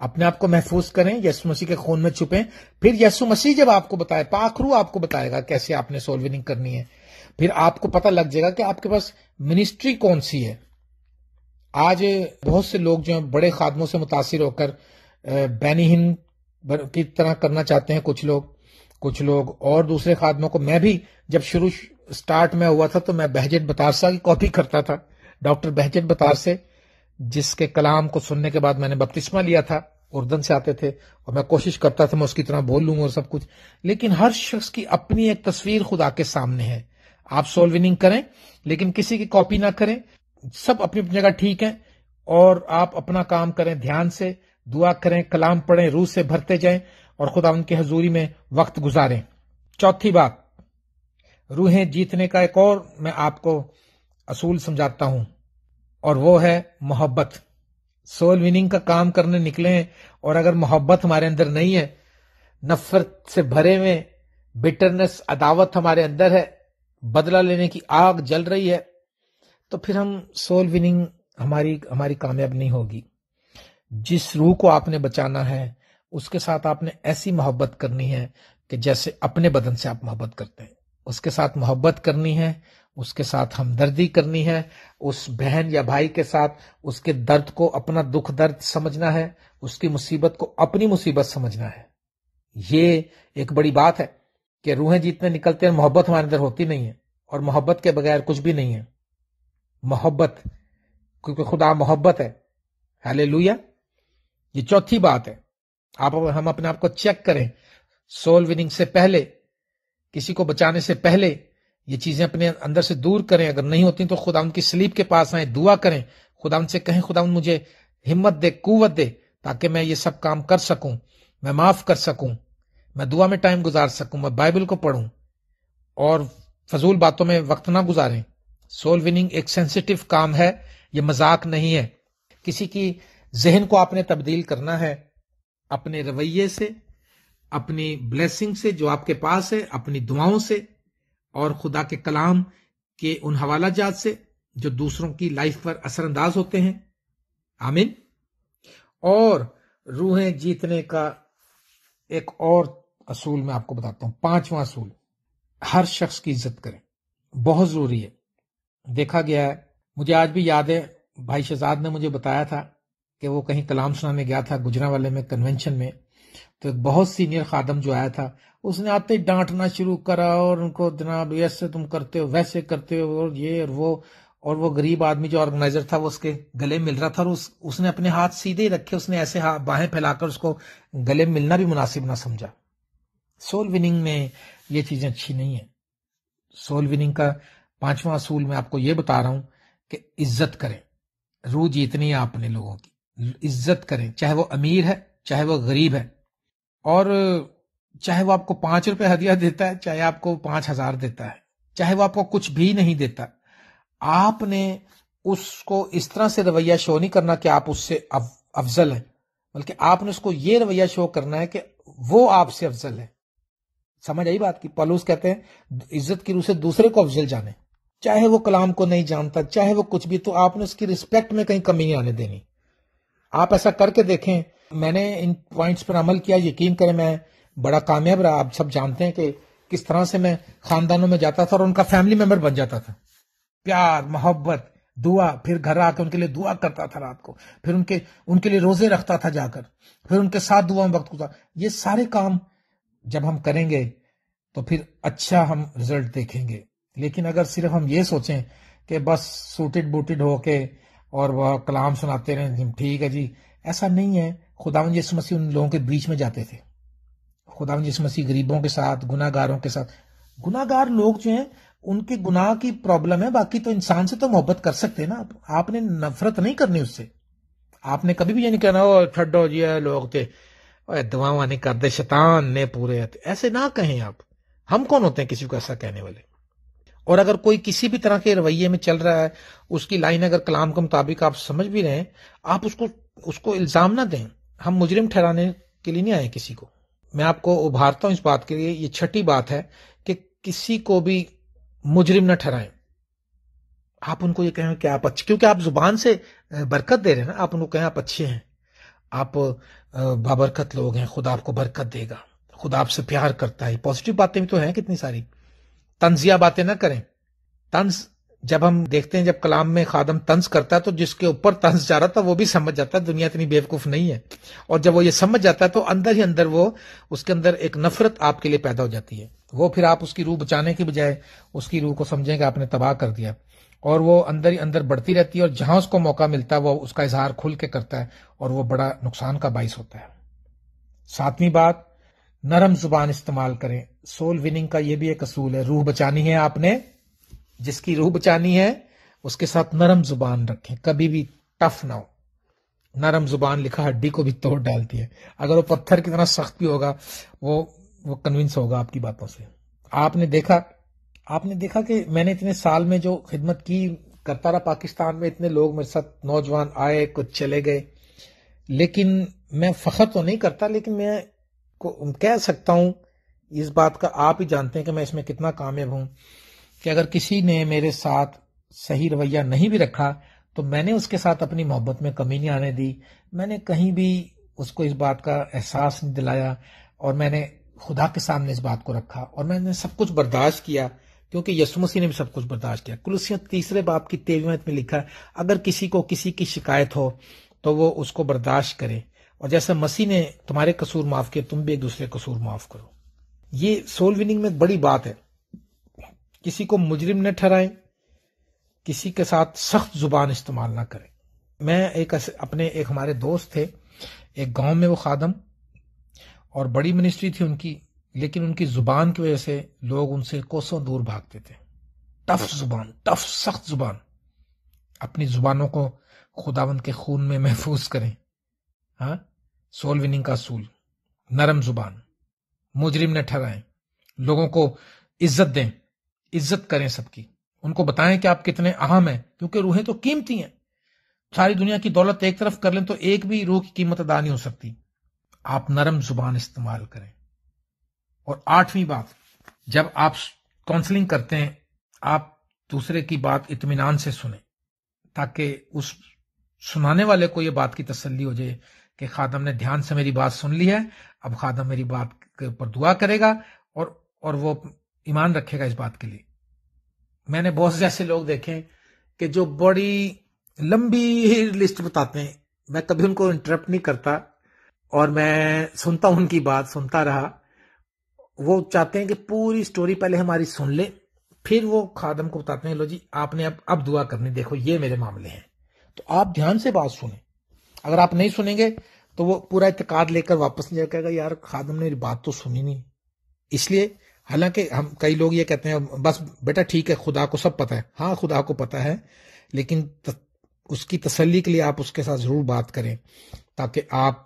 اپنے آپ کو محفوظ کریں، یسوع مسیح کے خون میں چھپیں. پھر یسوع مسیح جب آپ کو بتائے، پاک روح آپ کو بتائے گا کیسے آپ نے سول وننگ کرنی ہے. پھر آپ کو پتہ لگ جائے گا کہ آپ کے پاس منسٹری کون سی ہے. آج بہت سے لوگ جو ہیں بڑے خادموں سے متاثر ہو کر بینی ہند کی طرح کرنا چاہتے ہیں. کچھ لوگ اور دوسرے خادموں کو. میں بھی جب شروع سٹارٹ میں ہوا تھا تو میں بہجت بتارسا کی کاپی کرتا تھا، ڈاکٹر بہجت بتار سے، جس کے کلام کو سننے کے بعد میں نے بپتسمہ لیا تھا. اردن سے آتے تھے اور میں کوشش کرتا تھا میں اس کی طرح بول لوں اور سب کچھ. لیکن ہر شخص کی اپنی ایک تصویر خدا کے سامنے ہے. آپ سول وننگ کریں لیکن کسی کی کاپی نہ کریں. سب اپنی اپنی جگہ ٹھیک ہیں، اور آپ اپنا کام کریں دھیان سے، دعا کریں، کلام پڑھیں، روح سے بھرتے جائیں اور خدا ان کی حضوری میں وقت گزاریں. چوتھی بات، روحیں جیتنے کا ایک اور میں آپ کو اصول سمجھاتا ہوں، اور وہ ہے محبت. سول وننگ کا کام کرنے نکلے ہیں اور اگر محبت ہمارے اندر نہیں ہے، نفرت سے بھرے ہوئے، بٹرنس، عداوت ہمارے اندر ہے، بدلہ لینے کی آگ جل رہی ہے، تو پھر ہم سول وننگ ہماری کامیاب نہیں ہوگی. جس روح کو آپ نے بچانا ہے اس کے ساتھ آپ نے ایسی محبت کرنی ہے کہ جیسے اپنے بدن سے آپ محبت کرتے ہیں. اس کے ساتھ محبت کرنی ہے، اس کے ساتھ ہمدردی کرنی ہے، اس بہن یا بھائی کے ساتھ اس کے درد کو اپنا دکھ درد سمجھنا ہے، اس کی مصیبت کو اپنی مصیبت سمجھنا ہے. یہ ایک بڑی بات ہے کہ روحیں جیتنے نکلتے ہیں، محبت ہمارے اندر ہوتی نہیں ہے، اور محبت کے بغیر کچھ بھی نہیں ہے. محبت، کیونکہ خدا محبت ہے. ہاللیلویا. یہ چوتھی بات ہے. ہم اپنے آپ کو چیک کریں سول وننگ سے پہلے، کسی کو بچانے سے پہلے یہ چیزیں اپنے اندر سے دور کریں. اگر نہیں ہوتی تو خدا ان کی صلیب کے پاس آئیں، دعا کریں، خدا ان سے کہیں خدا ان مجھے ہمت دے، قوت دے، تاکہ میں یہ سب کام کر سکوں، میں معاف کر سکوں، میں دعا میں ٹائم گزار سکوں، میں بائبل کو پڑھوں اور فضول باتوں میں وقت نہ گزاریں. سول وننگ ایک سینسیٹیو کام ہے، یہ مذاق نہیں ہے. کسی کی ذہن کو آپ نے تبدیل کرنا ہے اپنے رویے سے، اپنی بلیسنگ سے جو آپ کے پاس ہے، اپنی دعاؤں سے، اور خدا کے کلام کے ان حوالہ جات سے جو دوسروں کی لائف پر اثر انداز ہوتے ہیں. آمین. اور روحیں جیتنے کا ایک اور اصول میں آپ کو بتاتا ہوں، پانچواں اصول، ہر شخص کی عزت کریں. بہت ضروری ہے. دیکھا گیا ہے، مجھے آج بھی یاد ہے، بھائی شہزاد نے مجھے بتایا تھا کہ وہ کہیں کلام سنانے گیا تھا گجرانوالے میں کنونشن میں، تو ایک بہت سینئر خادم جو آیا تھا اس نے آتے ہی ڈانٹنا شروع کرا اور ان کو جناب ایسے تم کرتے ہو، ویسے کرتے ہو، اور یہ اور وہ غریب آدمی جو آرگنائزر تھا وہ اس کے گلے مل رہا تھا، اور اس نے اپنے ہاتھ سیدھے ہی رکھے، اس نے ایسے باہیں پھیلا کر اس کو گلے ملنا بھی مناسب نہ سمجھا. سول وننگ میں یہ چیزیں اچھی نہیں ہیں. سول وننگ کا پانچواں اصول میں آپ کو یہ بتا رہا ہوں کہ عزت کریں. روح جیتنی ہے آپ نے لوگوں کی، عزت کریں، چاہے وہ امیر ہے چاہے وہ غریب ہے، اور چاہے وہ آپ کو 5 روپے ہدیہ دیتا ہے چاہے آپ کو 5,000 دیتا ہے، چاہے وہ آپ کو کچھ بھی نہیں دیتا. آپ نے اس کو اس طرح سے رویہ شو نہیں کرنا کہ آپ اس سے افضل ہیں، بلکہ آپ نے اس کو یہ رویہ شو کرنا ہے کہ وہ آپ سے افضل ہے. سمجھ آئی بات کی؟ پالوس کہتے ہیں عزت کی روح سے دوسرے کو افضل جانے، چاہے وہ کلام کو نہیں جانتا، چاہے وہ کچھ بھی، تو آپ نے اس کی رسپیکٹ میں کہیں کمی نہیں آنے دینی. آپ ایسا کر کے دیکھیں. میں نے ان پوائنٹس پر عمل کیا، یقین کریں میں بڑا کامیاب رہا. آپ سب جانتے ہیں کہ کس طرح سے میں خاندانوں میں جاتا تھا اور ان کا فیملی ممبر بن جاتا تھا. پیار، محبت، دعا، پھر گھر آ کے ان کے لیے دعا کرتا تھا رات کو، پھر ان کے لیے روزے رکھتا تھا جا کر، پھر ان کے ساتھ دعا میں وقت گزار. یہ سارے کام جب ہم کریں گے تو پھر اچھا ہم رزلٹ دیکھیں گے. لیکن اگر صرف ہم یہ سوچیں کہ بس سوٹڈ بوٹڈ ہو کے اور وہ کلام سناتے رہیں، ٹھیک ہے جی، ایسا نہیں ہے. خداوند یسوع مسیح ان لوگوں کے بیچ میں جاتے تھے. خداوند یسوع مسیح غریبوں کے ساتھ، گناہ گاروں کے ساتھ. گناہ گار لوگ جو ہیں ان کے گناہ کی پرابلم ہے، باقی تو انسان سے تو محبت کر سکتے ہیں نا. آپ نے نفرت نہیں کرنی اس سے. آپ نے کبھی بھی یہ نہیں کہنا چھڈو جی لوگ تھے دعاواں نہیں کرتے، شیطان نے پورے، ایسے نہ کہیں. آپ ہم کون ہوتے ہیں کسی کو ایسا کہنے والے؟ اور اگر کوئی کسی بھی طرح کے رویے میں چل رہا ہے، اس کی لائن اگر کلام کے مطابق آپ سمجھ بھی رہے ہیں، آپ اس کو الزام نہ دیں. ہم مجرم ٹھہرانے کے لیے نہیں آئے کسی کو. میں آپ کو ابھارتا ہوں اس بات کے لیے. یہ چھٹی بات ہے کہ کسی کو بھی مجرم نہ ٹھہرائیں. آپ ان کو یہ کہیں کہ آپ اچھے، کیونکہ آپ زبان سے برکت دے رہے ہیں نا. آپ ان کو کہیں آپ اچھے ہیں. آپ بابرکت لوگ ہیں، خدا آپ کو برکت دے گا، خدا آپ سے پیار کرتا ہے، پازیٹیو باتیں بھی تو ہیں کتنی ساری. طنزیہ باتیں نہ کریں. طنز جب ہم دیکھتے ہیں، جب کلام میں خادم طنز کرتا ہے تو جس کے اوپر طنز جا رہا تھا وہ بھی سمجھ جاتا ہے دنیا اتنی بیوقوف نہیں ہے. اور جب وہ یہ سمجھ جاتا ہے تو اندر ہی اندر وہ اس کے اندر ایک نفرت آپ کے لیے پیدا ہو جاتی ہے. وہ پھر آپ اس کی روح بچانے کی بجائے اس کی روح کو سمجھیں کہ آپ نے تباہ کر دیا، اور وہ اندر ہی اندر بڑھتی رہتی ہے، اور جہاں اس کو موقع ملتا ہے وہ اس کا اظہار کھل کے کرتا ہے، اور وہ بڑا نقصان کا باعث ہوتا ہے. 7ویں بات، نرم زبان استعمال کریں. سول وننگ کا یہ بھی ایک اصول ہے. روح بچانی ہے آپ نے، جس کی روح بچانی ہے اس کے ساتھ نرم زبان رکھیں، کبھی بھی ٹف نہ ہو. نرم زبان لکھا ہڈی کو بھی توڑ ڈالتی ہے. اگر وہ پتھر کی طرح سخت بھی ہوگا وہ کنونس ہوگا آپ کی باتوں سے. آپ نے دیکھا کہ میں نے اتنے سال میں جو خدمت کی کرتا رہا پاکستان میں، اتنے لوگ میرے ساتھ نوجوان آئے، کچھ چلے گئے، لیکن میں فخر تو نہیں کرتا، لیکن میں کہہ سکتا ہوں اس بات کا، آپ ہی جانتے ہیں کہ میں اس میں کتنا کامیاب ہوں، کہ اگر کسی نے میرے ساتھ صحیح رویہ نہیں بھی رکھا تو میں نے اس کے ساتھ اپنی محبت میں کمی نہیں آنے دی. میں نے کہیں بھی اس کو اس بات کا احساس نہیں دلایا، اور میں نے خدا کے سامنے اس بات کو رکھا، اور میں نے سب کچھ برداشت کیا، کیونکہ یسوع مسیح نے بھی سب کچھ برداشت کیا. کولوسیوں 3 باب کی 13ویں آیت میں لکھا ہے، اگر کسی کو کسی کی شکایت ہو تو وہ اس کو برداشت کرے، اور جیسے مسیح نے تمہارے قصور معاف کیے تم بھی ایک دوسرے قصور معاف کرو. یہ سول وننگ میں بڑی بات ہے. کسی کو مجرم نہ ٹھہرائیں، کسی کے ساتھ سخت زبان استعمال نہ کریں. میں ایک ہمارے دوست تھے، ایک گاؤں میں وہ خادم، اور بڑی منسٹری تھی ان کی، لیکن ان کی زبان کی وجہ سے لوگ ان سے کوسوں دور بھاگتے تھے. ٹف زبان، سخت زبان. اپنی زبانوں کو خداوند کے خون میں محفوظ کریں. ہاں، سول وننگ کا اصول، نرم زبان، مجرم نہ ٹھہرائیں، لوگوں کو عزت دیں، عزت کریں سب کی، ان کو بتائیں کہ آپ کتنے اہم ہیں، کیونکہ روحیں تو قیمتی ہیں. ساری دنیا کی دولت ایک طرف کر لیں تو ایک بھی روح کی قیمت ادا نہیں ہو سکتی. آپ نرم زبان استعمال کریں. اور 8ویں بات، جب آپ کاؤنسلنگ کرتے ہیں آپ دوسرے کی بات اطمینان سے سنیں، تاکہ اس سنانے والے کو یہ بات کی تسلی ہو جائے کہ خادم نے دھیان سے میری بات سن لی ہے، اب خادم میری بات کے اوپر دعا کرے گا اور وہ ایمان رکھے گا اس بات کے لیے. میں نے بہت سے ایسے لوگ دیکھے کہ جو بڑی لمبی لسٹ بتاتے ہیں، میں کبھی ان کو انٹرپٹ نہیں کرتا، اور میں سنتا ہوں ان کی بات، سنتا رہا. وہ چاہتے ہیں کہ پوری سٹوری پہلے ہماری سن لے، پھر وہ خادم کو بتاتے ہیں لو جی آپ نے اب دعا کرنی، دیکھو یہ میرے معاملے ہیں. تو آپ دھیان سے بات سنیں. اگر آپ نہیں سنیں گے تو وہ پورا اعتقاد لے کر واپس نہیں جائے گا، یار خادم نے میری بات تو سنی نہیں. اس لیے حالانکہ ہم کئی لوگ یہ کہتے ہیں بس بیٹا ٹھیک ہے خدا کو سب پتہ ہے. ہاں خدا کو پتہ ہے، لیکن اس کی تسلی کے لیے آپ اس کے ساتھ ضرور بات کریں، تاکہ آپ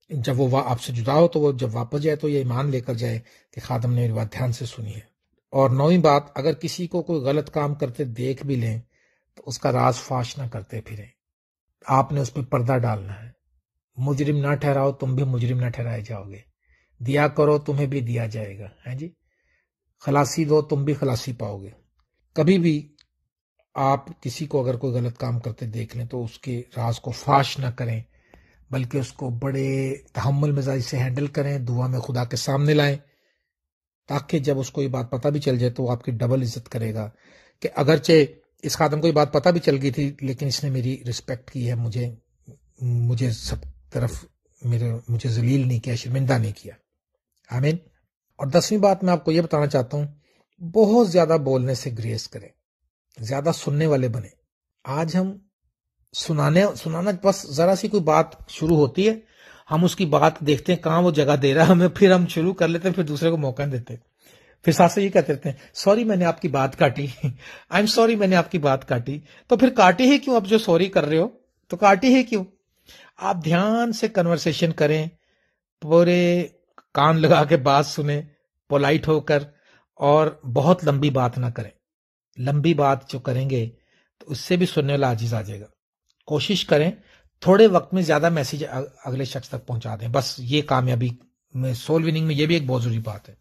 جب وہ آپ سے جدا ہو تو وہ جب واپس جائے تو یہ ایمان لے کر جائے کہ خادم نے میری بات دھیان سے سنی ہے. اور 9ویں بات، اگر کسی کو کوئی غلط کام کرتے دیکھ بھی لیں تو اس کا راز فاش نہ کرتے پھریں. آپ نے اس پہ پردہ ڈالنا ہے. مجرم نہ ٹھہراؤ، تم بھی مجرم نہ ٹھہرائے جاؤ گے. دیا کرو، تمہیں بھی دیا جائے گا. ہے جی، خلاصی دو، تم بھی خلاصی پاؤ گے. کبھی بھی آپ کسی کو اگر کوئی غلط کام کرتے دیکھ لیں تو اس کے راز کو فاش نہ کریں، بلکہ اس کو بڑے تحمل مزاج سے ہینڈل کریں، دعا میں خدا کے سامنے لائیں، تاکہ جب اس کو یہ بات پتہ بھی چل جائے تو وہ آپ کی ڈبل عزت کرے گا کہ اگرچہ اس خادم کو یہ بات پتہ بھی چل گئی تھی لیکن اس نے میری رسپیکٹ کی ہے، مجھے سب طرف مجھے ذلیل نہیں کیا، شرمندہ نہیں کیا. آمین. اور 10ویں بات میں آپ کو یہ بتانا چاہتا ہوں، بہت زیادہ بولنے سے گریز کریں، زیادہ سننے والے بنیں. آج ہم سنانا بس ذرا سی کوئی بات شروع ہوتی ہے، ہم اس کی بات دیکھتے ہیں کہاں وہ جگہ دے رہا ہے ہمیں، پھر ہم شروع کر لیتے ہیں، پھر دوسرے کو موقع دیتے ہیں. پھر ساتھ سے یہ کہتے رہتے ہیں سوری میں نے آپ کی بات کاٹی، آئی ایم سوری میں نے آپ کی بات کاٹی. تو پھر کاٹی ہی کیوں؟ اب جو سوری کر رہے ہو تو کاٹی ہی کیوں؟ آپ دھیان سے کنورسیشن کریں، پورے کان لگا کے بات سنیں، پولائٹ ہو کر، اور بہت لمبی بات نہ کریں. لمبی بات جو کریں گے تو اس سے بھی سننے والا عاجز آ جائے گا. کوشش کریں تھوڑے وقت میں زیادہ میسیج اگلے شخص تک پہنچا دیں. بس یہ کامیابی میں سول وننگ میں یہ بھی ایک بہت ضروری بات ہے.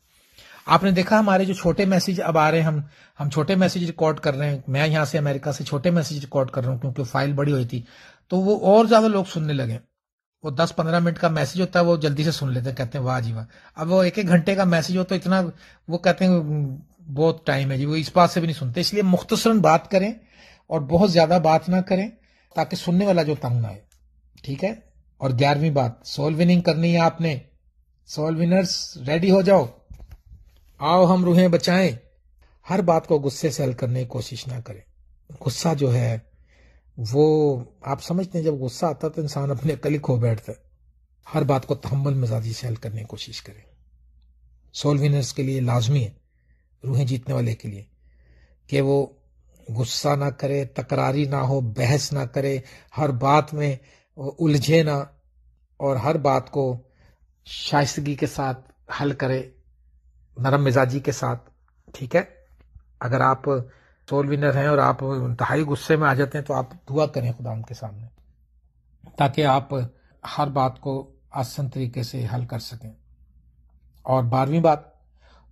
آپ نے دیکھا ہمارے جو چھوٹے میسیج اب آ رہے ہیں، ہم چھوٹے میسیج ریکارڈ کر رہے ہیں. میں یہاں سے امریکہ سے چھوٹے میسیج ریکارڈ کر رہا ہوں کیونکہ فائل بڑی ہوئی تھی، تو وہ اور زیادہ لوگ سننے لگے. وہ 10-15 منٹ کا میسج ہوتا ہے وہ جلدی سے سن لیتے ہیں, کہتے ہیں واہ جی واہ. اب وہ 1-1 گھنٹے کا میسج ہو تو اتنا وہ کہتے ہیں بہت ٹائم ہے جی, وہ اس بات سے بھی نہیں سنتے. اس لیے مختصراً بات کریں اور بہت زیادہ بات نہ کریں تاکہ سننے والا جو تنگ نہ آئے, ٹھیک ہے. اور 11ویں بات, سول وننگ کرنی ہے آپ نے. سول ونرز ریڈی ہو جاؤ, آؤ ہم روحیں بچائیں. ہر بات کو غصے سے حل کرنے کی کوشش نہ کریں. غصہ جو ہے وہ آپ سمجھتے ہیں جب غصہ آتا ہے تو انسان اپنے عقل ہی کھو بیٹھتا ہے. ہر بات کو تحمل مزاجی سے حل کرنے کی کوشش کریں. سول ونرز کے لیے لازمی ہے, روحیں جیتنے والے کے لیے, کہ وہ غصہ نہ کرے, تکراری نہ ہو, بحث نہ کرے, ہر بات میں الجھے نہ, اور ہر بات کو شائستگی کے ساتھ حل کرے, نرم مزاجی کے ساتھ, ٹھیک ہے. اگر آپ سول ونر ہیں اور آپ انتہائی غصے میں آ جاتے ہیں تو آپ دعا کریں خدا ان کے سامنے تاکہ آپ ہر بات کو آسان طریقے سے حل کر سکیں. اور 12ویں بات,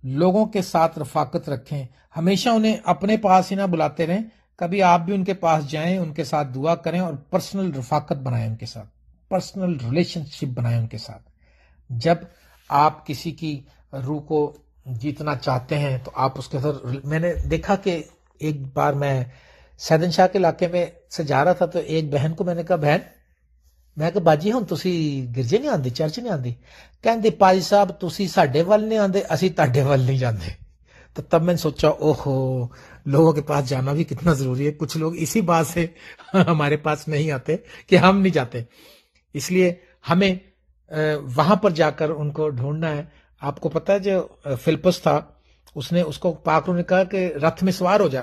لوگوں کے ساتھ رفاقت رکھیں. ہمیشہ انہیں اپنے پاس ہی نہ بلاتے رہیں, کبھی آپ بھی ان کے پاس جائیں, ان کے ساتھ دعا کریں اور پرسنل رفاقت بنائیں ان کے ساتھ, پرسنل ریلیشن شپ بنائیں ان کے ساتھ. جب آپ کسی کی روح کو جیتنا چاہتے ہیں تو آپ اس کے ساتھ, میں نے دیکھا کہ ایک بار میں سیدن شاہ کے علاقے میں سے جا رہا تھا تو ایک بہن کو میں نے کہا, بہن میں کہ باجی ہن تسی گرجے نہیں آندے, چرچ نہیں آندے؟ کہندے پاجی صاحب تسی ساڈے ول نہیں آندے, اسی تہاڈے ول نہیں جاندے. تو تب میں نے سوچا اوہو, لوگوں کے پاس جانا بھی کتنا ضروری ہے. کچھ لوگ اسی بات سے ہمارے پاس نہیں آتے کہ ہم نہیں جاتے. اس لیے ہمیں وہاں پر جا کر ان کو ڈھونڈنا ہے. آپ کو پتا ہے جو فلپس تھا, اس نے اس کو پاک روح نے کہا کہ رتھ میں سوار ہو جا,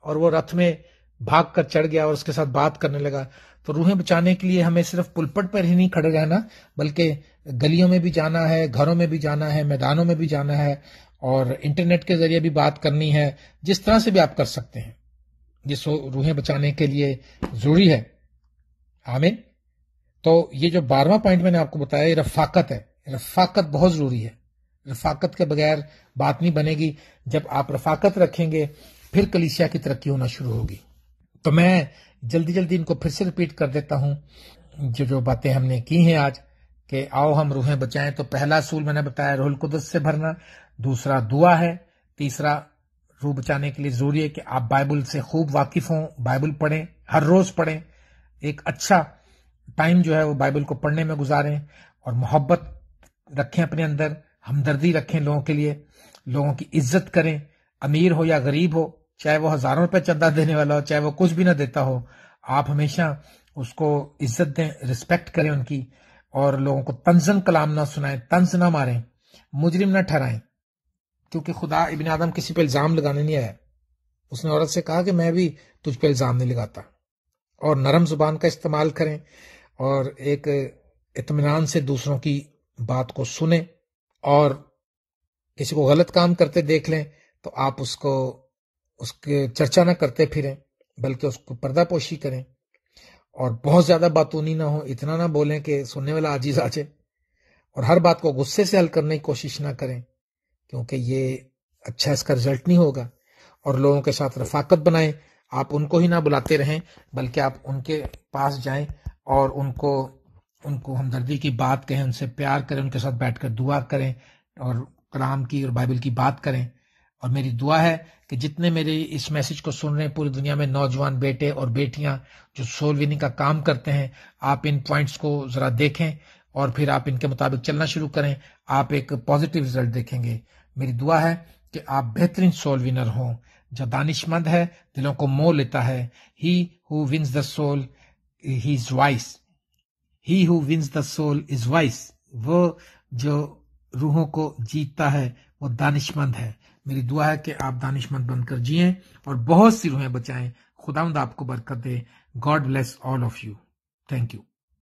اور وہ رتھ میں بھاگ کر چڑھ گیا اور اس کے ساتھ بات کرنے لگا. تو روحیں بچانے کے لیے ہمیں صرف پلپٹ پر ہی نہیں کھڑے رہنا, بلکہ گلیوں میں بھی جانا ہے, گھروں میں بھی جانا ہے, میدانوں میں بھی جانا ہے, اور انٹرنیٹ کے ذریعے بھی بات کرنی ہے. جس طرح سے بھی آپ کر سکتے ہیں, جس روحیں بچانے کے لیے ضروری ہے. آمین. تو یہ جو 12واں پوائنٹ میں نے آپ کو بتایا, یہ رفاقت ہے. رفاقت بہت ضروری ہے. رفاقت کے بغیر بات نہیں بنے گی. جب آپ رفاقت رکھیں گے پھر کلیسیا کی ترقی ہونا شروع ہوگی. تو میں جلدی ان کو پھر سے ریپیٹ کر دیتا ہوں جو باتیں ہم نے کی ہیں آج, کہ آؤ ہم روحیں بچائیں. تو پہلا اصول میں نے بتایا روح القدس سے بھرنا, دوسرا دعا ہے, تیسرا روح بچانے کے لیے ضروری ہے کہ آپ بائبل سے خوب واقف ہوں, بائبل پڑھیں, ہر روز پڑھیں, ایک اچھا ٹائم جو ہے وہ بائبل کو پڑھنے میں گزاریں, اور محبت رکھیں اپنے اندر, ہمدردی رکھیں لوگوں کے لیے, لوگوں کی عزت کریں, امیر ہو یا غریب ہو, چاہے وہ 1000 روپے چندہ دینے والا ہو, چاہے وہ کچھ بھی نہ دیتا ہو, آپ ہمیشہ اس کو عزت دیں, رسپیکٹ کریں ان کی, اور لوگوں کو طنزاً کلام نہ سنائیں, طنز نہ ماریں, مجرم نہ ٹھہرائیں, کیونکہ خدا ابن آدم کسی پہ الزام لگانے نہیں آیا. اس نے عورت سے کہا کہ میں بھی تجھ پہ الزام نہیں لگاتا. اور نرم زبان کا استعمال کریں, اور ایک اطمینان سے دوسروں کی بات کو سنیں, اور کسی کو غلط کام کرتے دیکھ لیں تو آپ اس کے چرچا نہ کرتے پھریں, بلکہ اس کو پردہ پوشی کریں, اور بہت زیادہ باتونی نہ ہو, اتنا نہ بولیں کہ سننے والا عاجز آ جائے, اور ہر بات کو غصے سے حل کرنے کی کوشش نہ کریں, کیونکہ یہ اچھا اس کا رزلٹ نہیں ہوگا. اور لوگوں کے ساتھ رفاقت بنائیں, آپ ان کو ہی نہ بلاتے رہیں بلکہ آپ ان کے پاس جائیں اور ان کو ہمدردی کی بات کہیں, ان سے پیار کریں, ان کے ساتھ بیٹھ کر دعا کریں, اور کلام کی اور بائبل کی بات کریں. اور میری دعا ہے کہ جتنے میرے اس میسج کو سن رہے ہیں پوری دنیا میں نوجوان بیٹے اور بیٹیاں جو سول وننگ کا کام کرتے ہیں, آپ ان پوائنٹس کو ذرا دیکھیں اور پھر آپ ان کے مطابق چلنا شروع کریں, آپ ایک پازیٹیو رزلٹ دیکھیں گے. میری دعا ہے کہ آپ بہترین سول ونر ہوں. جو دانش مند ہے دلوں کو مو لیتا ہے. He who wins the soul he is wise. He who wins the soul is wise. وہ جو روحوں کو جیتتا ہے وہ دانش مند ہے. میری دعا ہے کہ آپ دانش مند بن کر جئیں اور بہت سی روحیں بچائیں. خداوند آپ کو برکت دے. God bless all of you. Thank you.